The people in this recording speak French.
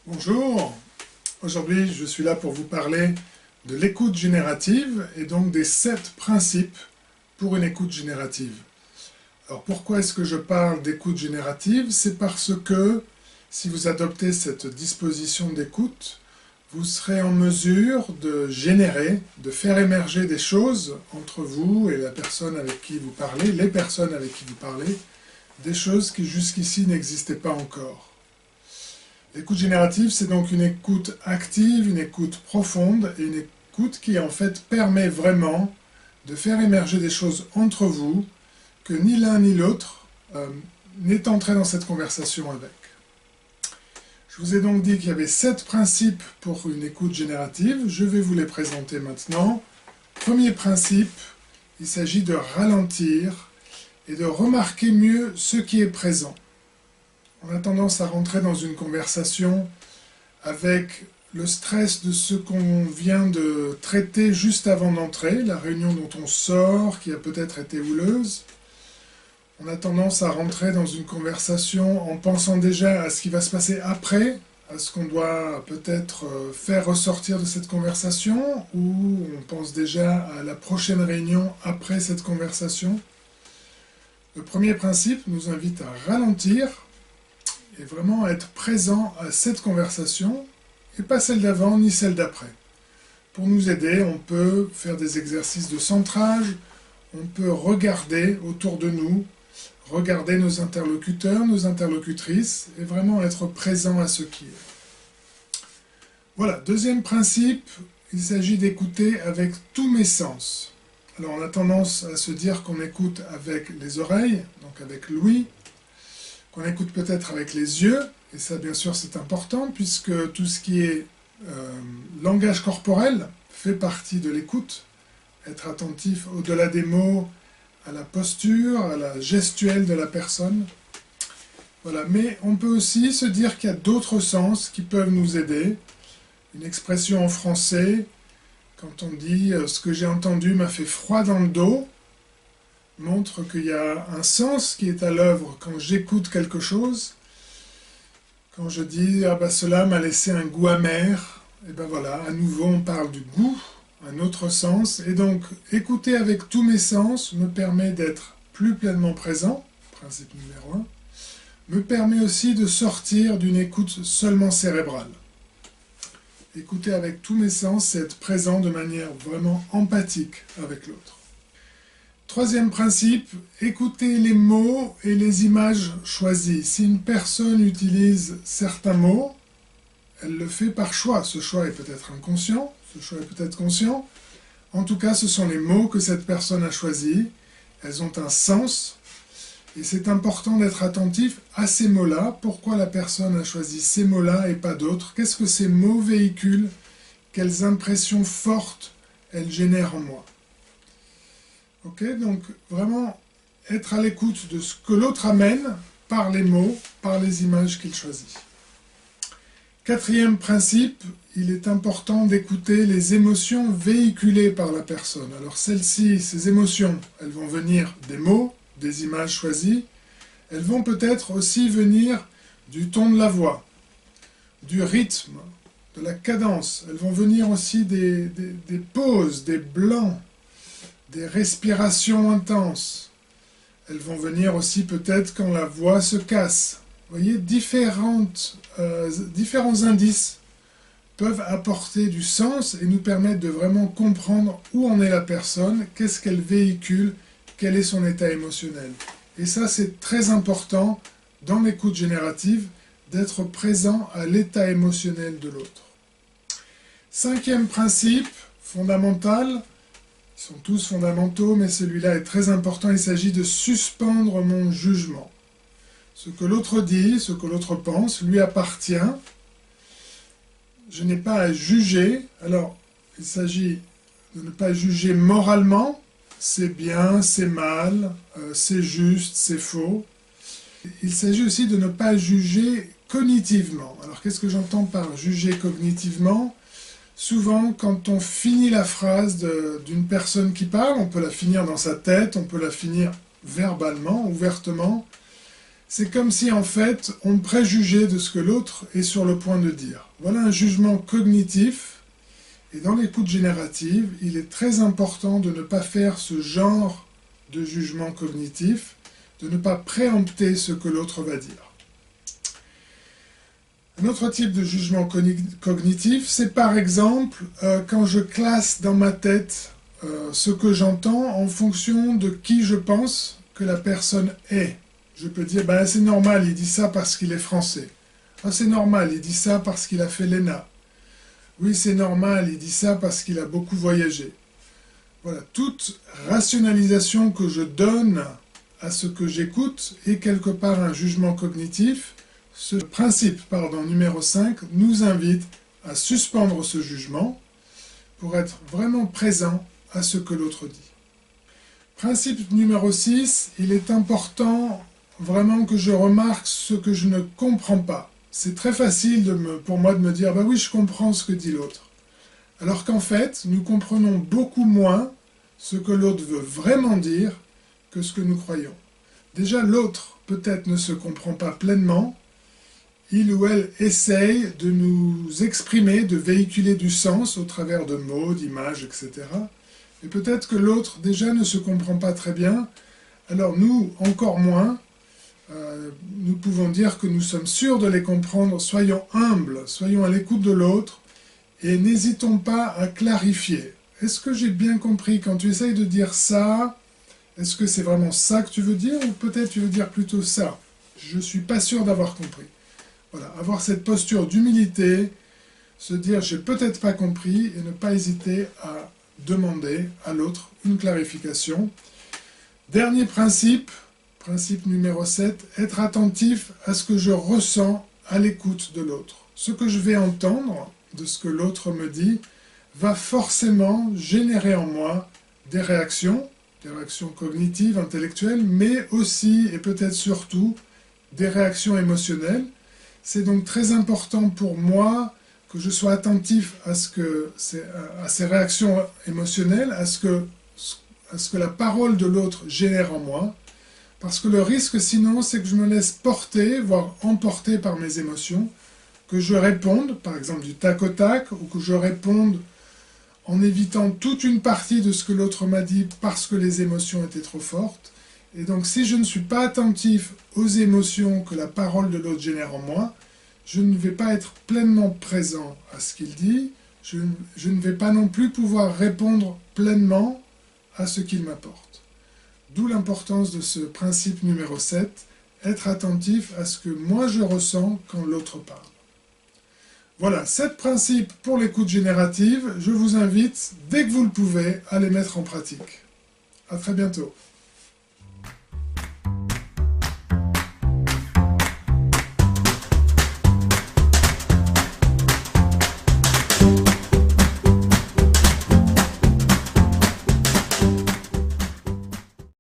Bonjour, aujourd'hui je suis là pour vous parler de l'écoute générative et donc des 7 principes pour une écoute générative. Alors pourquoi est-ce que je parle d'écoute générative? C'est parce que si vous adoptez cette disposition d'écoute, vous serez en mesure de générer, de faire émerger des choses entre vous et la personne avec qui vous parlez, les personnes avec qui vous parlez, des choses qui jusqu'ici n'existaient pas encore. L'écoute générative, c'est donc une écoute active, une écoute profonde et une écoute qui en fait permet vraiment de faire émerger des choses entre vous que ni l'un ni l'autre n'est entré dans cette conversation avec. Je vous ai donc dit qu'il y avait 7 principes pour une écoute générative. Je vais vous les présenter maintenant. Premier principe, il s'agit de ralentir et de remarquer mieux ce qui est présent. On a tendance à rentrer dans une conversation avec le stress de ce qu'on vient de traiter juste avant d'entrer, la réunion dont on sort, qui a peut-être été houleuse. On a tendance à rentrer dans une conversation en pensant déjà à ce qui va se passer après, à ce qu'on doit peut-être faire ressortir de cette conversation, ou on pense déjà à la prochaine réunion après cette conversation. Le premier principe nous invite à ralentir et vraiment être présent à cette conversation, et pas celle d'avant ni celle d'après. Pour nous aider, on peut faire des exercices de centrage, on peut regarder autour de nous, regarder nos interlocuteurs, nos interlocutrices, et vraiment être présent à ce qui est. Voilà, deuxième principe, il s'agit d'écouter avec tous mes sens. Alors on a tendance à se dire qu'on écoute avec les oreilles, donc avec l'ouïe, qu'on écoute peut-être avec les yeux, et ça bien sûr c'est important, puisque tout ce qui est langage corporel fait partie de l'écoute, être attentif au-delà des mots, à la posture, à la gestuelle de la personne. Voilà. Mais on peut aussi se dire qu'il y a d'autres sens qui peuvent nous aider. Une expression en français, quand on dit « ce que j'ai entendu m'a fait froid dans le dos », montre qu'il y a un sens qui est à l'œuvre quand j'écoute quelque chose. Quand je dis « ah ben cela m'a laissé un goût amer », et ben voilà, à nouveau on parle du goût, un autre sens, et donc écouter avec tous mes sens me permet d'être plus pleinement présent, principe numéro 1, me permet aussi de sortir d'une écoute seulement cérébrale. Écouter avec tous mes sens, c'est être présent de manière vraiment empathique avec l'autre. Troisième principe, écouter les mots et les images choisies. Si une personne utilise certains mots, elle le fait par choix. Ce choix est peut-être inconscient, ce choix est peut-être conscient. En tout cas, ce sont les mots que cette personne a choisis. Elles ont un sens. Et c'est important d'être attentif à ces mots-là. Pourquoi la personne a choisi ces mots-là et pas d'autres? Qu'est-ce que ces mots véhiculent? Quelles impressions fortes elles génèrent en moi? Ok, donc vraiment être à l'écoute de ce que l'autre amène par les mots, par les images qu'il choisit. Quatrième principe, il est important d'écouter les émotions véhiculées par la personne. Alors celles-ci, ces émotions, elles vont venir des mots, des images choisies. Elles vont peut-être aussi venir du ton de la voix, du rythme, de la cadence. Elles vont venir aussi des pauses, des blancs, des respirations intenses. Elles vont venir aussi peut-être quand la voix se casse. Vous voyez, différents indices peuvent apporter du sens et nous permettre de vraiment comprendre où en est la personne, qu'est-ce qu'elle véhicule, quel est son état émotionnel. Et ça, c'est très important dans l'écoute générative, d'être présent à l'état émotionnel de l'autre. Cinquième principe, fondamental, ils sont tous fondamentaux, mais celui-là est très important, il s'agit de suspendre mon jugement. Ce que l'autre dit, ce que l'autre pense, lui appartient. Je n'ai pas à juger. Alors, il s'agit de ne pas juger moralement, c'est bien, c'est mal, c'est juste, c'est faux. Il s'agit aussi de ne pas juger cognitivement. Alors, qu'est-ce que j'entends par juger cognitivement ? Souvent, quand on finit la phrase d'une personne qui parle, on peut la finir dans sa tête, on peut la finir verbalement, ouvertement. c'est comme si en fait on préjugeait de ce que l'autre est sur le point de dire. Voilà un jugement cognitif, et dans l'écoute générative, il est très important de ne pas faire ce genre de jugement cognitif, de ne pas préempter ce que l'autre va dire. Un autre type de jugement cognitif, c'est par exemple quand je classe dans ma tête ce que j'entends en fonction de qui je pense que la personne est. Je peux dire, ben, c'est normal, il dit ça parce qu'il est français. Ah, c'est normal, il dit ça parce qu'il a fait l'ENA. Oui, c'est normal, il dit ça parce qu'il a beaucoup voyagé. Voilà, toute rationalisation que je donne à ce que j'écoute est quelque part un jugement cognitif. Ce principe, numéro 5, nous invite à suspendre ce jugement pour être vraiment présent à ce que l'autre dit. Principe numéro 6, il est important vraiment que je remarque ce que je ne comprends pas. C'est très facile pour moi de me dire « bah oui, je comprends ce que dit l'autre ». Alors qu'en fait, nous comprenons beaucoup moins ce que l'autre veut vraiment dire que ce que nous croyons. Déjà, l'autre peut-être ne se comprend pas pleinement. Il ou elle essaye de nous exprimer, de véhiculer du sens au travers de mots, d'images, etc. Et peut-être que l'autre déjà ne se comprend pas très bien. Alors nous, encore moins, nous pouvons dire que nous sommes sûrs de les comprendre. Soyons humbles, soyons à l'écoute de l'autre et n'hésitons pas à clarifier. Est-ce que j'ai bien compris quand tu essayes de dire ça? Est-ce que c'est vraiment ça que tu veux dire ou peut-être tu veux dire plutôt ça? Je ne suis pas sûr d'avoir compris. Voilà, avoir cette posture d'humilité, se dire j'ai peut-être pas compris et ne pas hésiter à demander à l'autre une clarification. Dernier principe, principe numéro 7, être attentif à ce que je ressens à l'écoute de l'autre. Ce que je vais entendre de ce que l'autre me dit va forcément générer en moi des réactions cognitives, intellectuelles, mais aussi et peut-être surtout des réactions émotionnelles. C'est donc très important pour moi que je sois attentif à ces réactions émotionnelles, à ce que la parole de l'autre génère en moi, parce que le risque sinon, c'est que je me laisse porter, voire emporter par mes émotions, que je réponde, par exemple du tac au tac, ou que je réponde en évitant toute une partie de ce que l'autre m'a dit parce que les émotions étaient trop fortes. Et donc si je ne suis pas attentif aux émotions que la parole de l'autre génère en moi, je ne vais pas être pleinement présent à ce qu'il dit, je ne vais pas non plus pouvoir répondre pleinement à ce qu'il m'apporte. D'où l'importance de ce principe numéro 7, être attentif à ce que moi je ressens quand l'autre parle. Voilà, 7 principes pour l'écoute générative. Je vous invite, dès que vous le pouvez, à les mettre en pratique. À très bientôt.